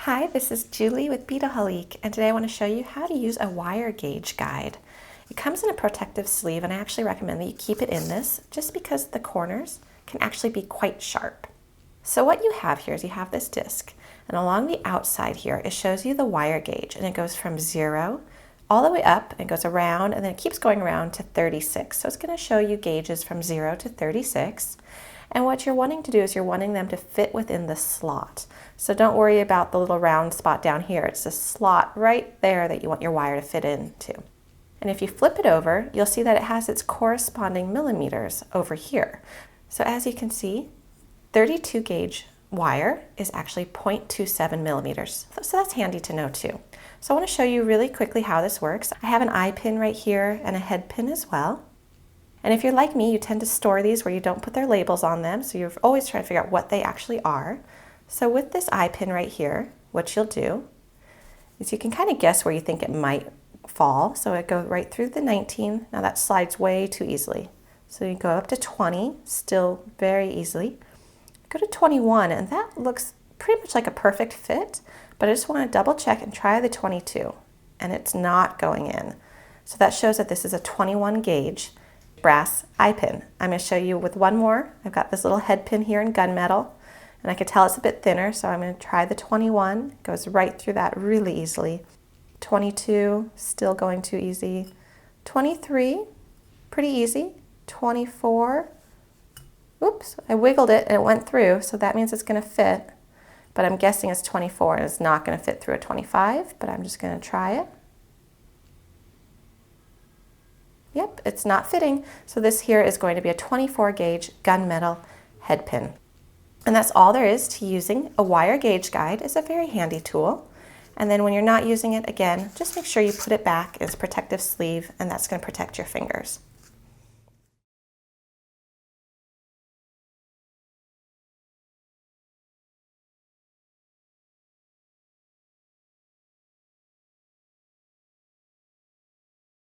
Hi, this is Julie with Beadaholique, and today I want to show you how to use a wire gauge guide. It comes in a protective sleeve, and I actually recommend that you keep it in this just because the corners can actually be quite sharp. So what you have here is you have this disc, and along the outside here it shows you the wire gauge, and it goes from 0 all the way up and goes around, and then it keeps going around to 36. So it's going to show you gauges from 0 to 36. And what you're wanting to do is you're wanting them to fit within the slot. So don't worry about the little round spot down here. It's the slot right there that you want your wire to fit into. And if you flip it over, you'll see that it has its corresponding millimeters over here. So as you can see, 32 gauge wire is actually 0.27 millimeters. So that's handy to know too. So I want to show you really quickly how this works. I have an eye pin right here and a head pin as well. And if you're like me, you tend to store these where you don't put their labels on them, so you're always trying to figure out what they actually are. So with this eye pin right here, what you'll do is you can kind of guess where you think it might fall. So it goes right through the 19. Now that slides way too easily. So you go up to 20, still very easily. Go to 21, and that looks pretty much like a perfect fit, but I just want to double check and try the 22, and it's not going in. So that shows that this is a 21 gauge brass eye pin. I'm going to show you with one more. I've got this little head pin here in gunmetal, and I can tell it's a bit thinner, so I'm going to try the 21. It goes right through that really easily. 22, still going too easy. 23, pretty easy. 24, oops, I wiggled it and it went through, so that means it's going to fit, but I'm guessing it's 24 and it's not going to fit through a 25, but I'm just going to try it. Yep, it's not fitting. So this here is going to be a 24 gauge gunmetal head pin. And that's all there is to using a wire gauge guide. It's a very handy tool. And then when you're not using it, again, just make sure you put it back in its protective sleeve, and that's going to protect your fingers.